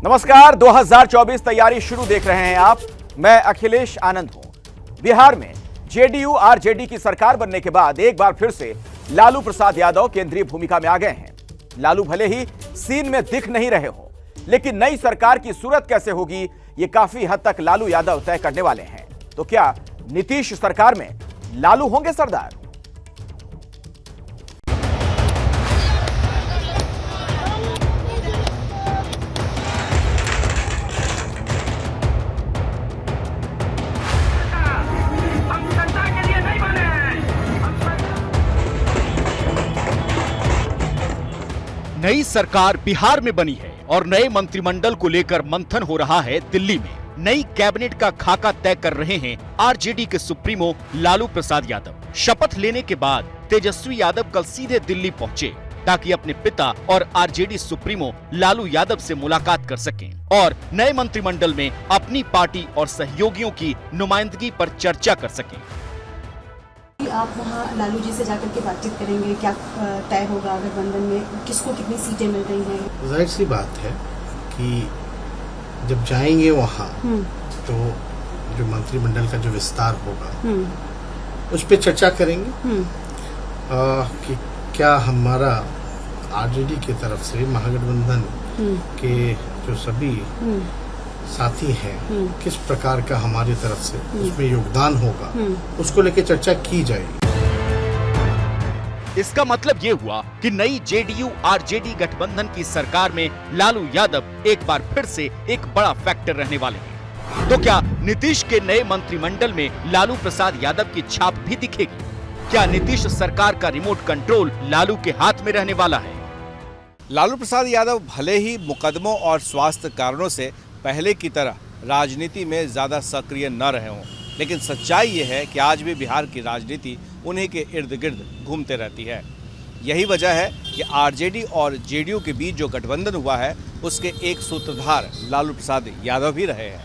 नमस्कार, 2024 तैयारी शुरू देख रहे हैं आप। मैं अखिलेश आनंद हूं। बिहार में जेडीयू आरजेडी की सरकार बनने के बाद एक बार फिर से लालू प्रसाद यादव केंद्रीय भूमिका में आ गए हैं। लालू भले ही सीन में दिख नहीं रहे हो, लेकिन नई सरकार की सूरत कैसे होगी, ये काफी हद तक लालू यादव तय करने वाले हैं। तो क्या नीतीश सरकार में लालू होंगे सरदार? नई सरकार बिहार में बनी है और नए मंत्रिमंडल को लेकर मंथन हो रहा है दिल्ली में। नई कैबिनेट का खाका तय कर रहे हैं आरजेडी के सुप्रीमो लालू प्रसाद यादव। शपथ लेने के बाद तेजस्वी यादव कल सीधे दिल्ली पहुंचे ताकि अपने पिता और आरजेडी सुप्रीमो लालू यादव से मुलाकात कर सकें और नए मंत्रिमंडल में अपनी पार्टी और सहयोगियों की नुमाइंदगी पर चर्चा कर सकें। आप वहाँ लालू जी से जाकर के बातचीत करेंगे, क्या तय होगा गठबंधन में, किसको कितनी सीटें मिल रही हैं? जाहिर सी बात है कि जब जाएंगे वहाँ तो जो मंत्रिमंडल का जो विस्तार होगा उस पर चर्चा करेंगे कि क्या हमारा आरजेडी की तरफ से महागठबंधन के जो सभी साथी हैं किस प्रकार का हमारी तरफ से उसमें योगदान होगा, उसको लेकर चर्चा की जाएगी। इसका मतलब ये हुआ कि नई जेडीयू आरजेडी गठबंधन की सरकार में लालू यादव एक बार फिर से एक बड़ा फैक्टर रहने वाले हैं। तो क्या नीतीश के नए मंत्रिमंडल में लालू प्रसाद यादव की छाप भी दिखेगी? क्या नीतीश सरकार का रिमोट कंट्रोल लालू के हाथ में रहने वाला है? लालू प्रसाद यादव भले ही मुकदमों और स्वास्थ्य कारणों से पहले की तरह राजनीति में ज़्यादा सक्रिय न रहे हों, लेकिन सच्चाई ये है कि आज भी बिहार की राजनीति उन्हीं के इर्द गिर्द घूमते रहती है। यही वजह है कि आरजेडी और जेडीयू के बीच जो गठबंधन हुआ है उसके एक सूत्रधार लालू प्रसाद यादव भी रहे हैं।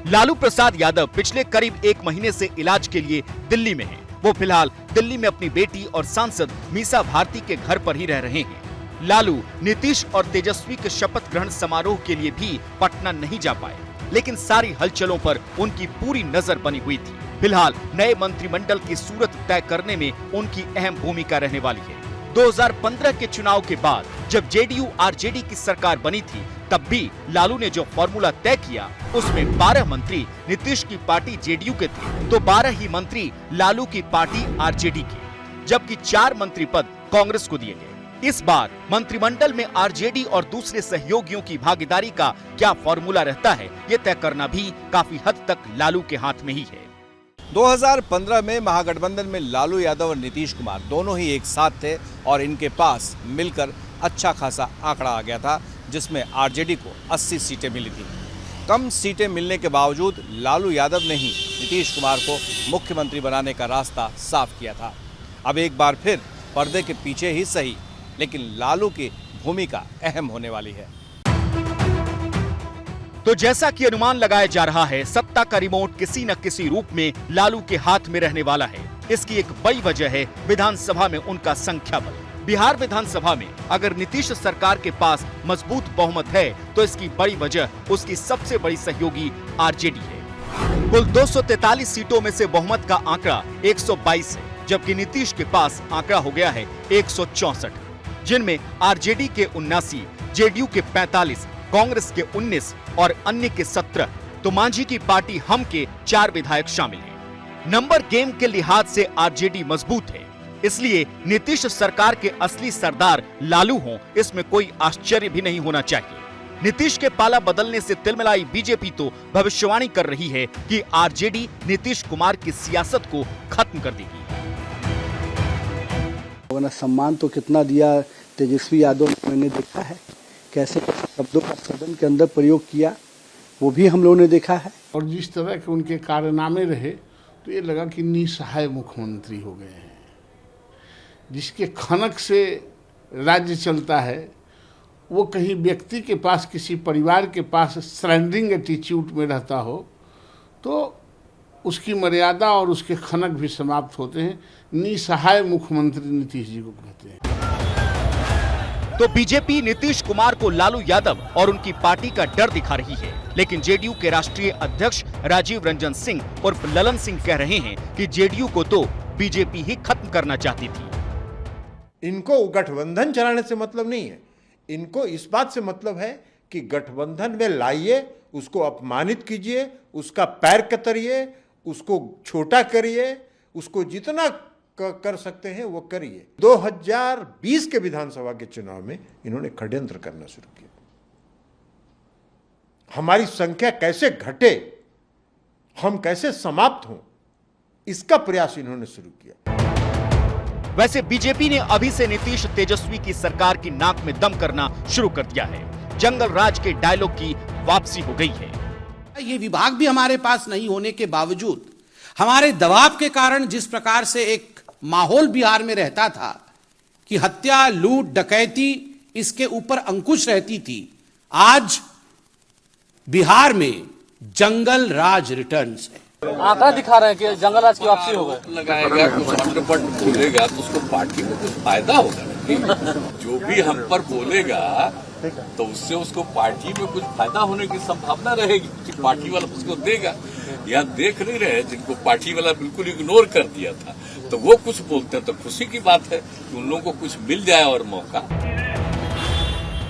लालू प्रसाद यादव पिछले करीब एक महीने से इलाज के लिए दिल्ली में हैं। वो फिलहाल दिल्ली में अपनी बेटी और सांसद मीसा भारती के घर पर ही रह रहे हैं। लालू नीतीश और तेजस्वी के शपथ ग्रहण समारोह के लिए भी पटना नहीं जा पाए, लेकिन सारी हलचलों पर उनकी पूरी नजर बनी हुई थी। फिलहाल नए मंत्रिमंडल की सूरत तय करने में उनकी अहम भूमिका रहने वाली है। 2015 के चुनाव के बाद जब जेडीयू आरजेडी की सरकार बनी थी, तब भी लालू ने जो फॉर्मूला तय किया उसमें 12 मंत्री नीतीश की पार्टी जेडीयू के थे तो 12 ही मंत्री लालू की पार्टी आरजेडी के, जबकि 4 मंत्री पद कांग्रेस को दिए गए। इस बार मंत्रिमंडल में आरजेडी और दूसरे सहयोगियों की भागीदारी का क्या फॉर्मूला रहता है, ये तय करना भी काफी हद तक लालू के हाथ में ही है। 2015 में महागठबंधन में लालू यादव और नीतीश कुमार दोनों ही एक साथ थे और इनके पास मिलकर अच्छा खासा आंकड़ा आ गया था, जिसमें आरजेडी को 80 सीटें मिली थी। कम सीटें मिलने के बावजूद लालू यादव ने ही नीतीश कुमार को मुख्यमंत्री बनाने का रास्ता साफ किया था। अब एक बार फिर पर्दे के पीछे ही सही, लेकिन लालू की भूमिका अहम होने वाली है। तो जैसा कि अनुमान लगाया जा रहा है, सत्ता का रिमोट किसी न किसी रूप में लालू के हाथ में रहने वाला है। इसकी एक बड़ी वजह है विधानसभा में उनका संख्या बल। बिहार विधानसभा में अगर नीतीश सरकार के पास मजबूत बहुमत है तो इसकी बड़ी वजह उसकी सबसे बड़ी सहयोगी आरजेडी है। कुल 243 सीटों में से बहुमत का आंकड़ा 122 है, जबकि नीतीश के पास आंकड़ा हो गया है 164, जिनमें आरजेडी के 79, जेडीयू के 45, कांग्रेस के 19 और अन्य के 17, तो मांझी की पार्टी हम के 4 विधायक शामिल हैं। नंबर गेम के लिहाज से आरजेडी मजबूत है, इसलिए नीतीश सरकार के असली सरदार लालू हों, इसमें कोई आश्चर्य भी नहीं होना चाहिए। नीतीश के पाला बदलने से तिलमिलाई बीजेपी तो भविष्यवाणी कर रही है कि आरजेडी नीतीश कुमार की सियासत को खत्म कर देगी। सम्मान तो कितना दिया तेजस्वी यादव ने, मैंने देखा है कैसे शब्दों का सदन के अंदर प्रयोग किया, वो भी हम लोगों ने देखा है। और जिस तरह के उनके कारनामे रहे तो ये लगा कि निसहाय मुख्यमंत्री हो गए हैं। जिसके खनक से राज्य चलता है, वो कहीं व्यक्ति के पास, किसी परिवार के पास सरेंडरिंग एटीट्यूड में रहता हो तो उसकी मर्यादा और उसके खनक भी समाप्त होते हैं। निसहाय मुख्यमंत्री नीतीश जी को कहते हैं। तो बीजेपी नीतीश कुमार को लालू यादव और उनकी पार्टी का डर दिखा रही है, लेकिन जेडीयू के राष्ट्रीय अध्यक्ष राजीव रंजन सिंह उर्फ ललन सिंह कह रहे हैं कि जेडीयू को तो बीजेपी ही खत्म करना चाहती थी। इनको गठबंधन चलाने से मतलब नहीं है, इनको इस बात से मतलब है कि गठबंधन में लाइए, उसको अपमानित कीजिए, उसका पैर कतरिए, उसको छोटा करिए, उसको जितना कर सकते हैं वो करिए। 2020 के विधानसभा के चुनाव में इन्होंने षड्यंत्र करना शुरू किया। हमारी संख्या कैसे घटे, हम कैसे समाप्त हों, इसका प्रयास इन्होंने शुरू किया। वैसे बीजेपी ने अभी से नीतीश तेजस्वी की सरकार की नाक में दम करना शुरू कर दिया है। जंगल राज के डायलॉग की वापसी हो गई है। ये विभाग भी हमारे पास नहीं होने के बावजूद हमारे दबाव के कारण जिस प्रकार से एक माहौल बिहार में रहता था कि हत्या, लूट, डकैती इसके ऊपर अंकुश रहती थी, आज बिहार में जंगल राज रिटर्न्स है। आंकड़ा दिखा रहे हैं कि जंगल राज की वापसी हो गई। लगाएगा, कुछ हम पर बोलेगा तो उसको पार्टी में कुछ फायदा होगा। जो भी हम पर बोलेगा तो उससे उसको पार्टी में कुछ फायदा होने की संभावना रहेगी कि पार्टी वाला उसको देगा। यहाँ देख नहीं रहे जिनको पार्टी वाला बिल्कुल इग्नोर कर दिया था, तो वो कुछ बोलते हैं तो खुशी की बात है कि उन लोगों को कुछ मिल जाए और मौका।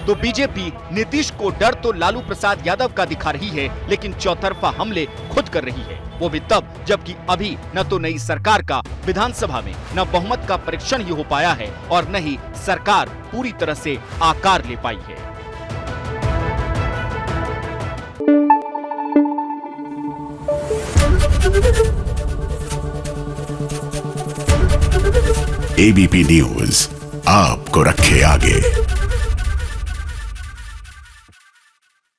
तो बीजेपी नीतीश को डर तो लालू प्रसाद यादव का दिखा रही है, लेकिन चौतरफा हमले खुद कर रही है, वो भी तब जबकि अभी न तो नई सरकार का विधानसभा में न बहुमत का परीक्षण ही हो पाया है और न ही सरकार पूरी तरह से आकार ले पाई है। एबीपी न्यूज आपको रखे आगे।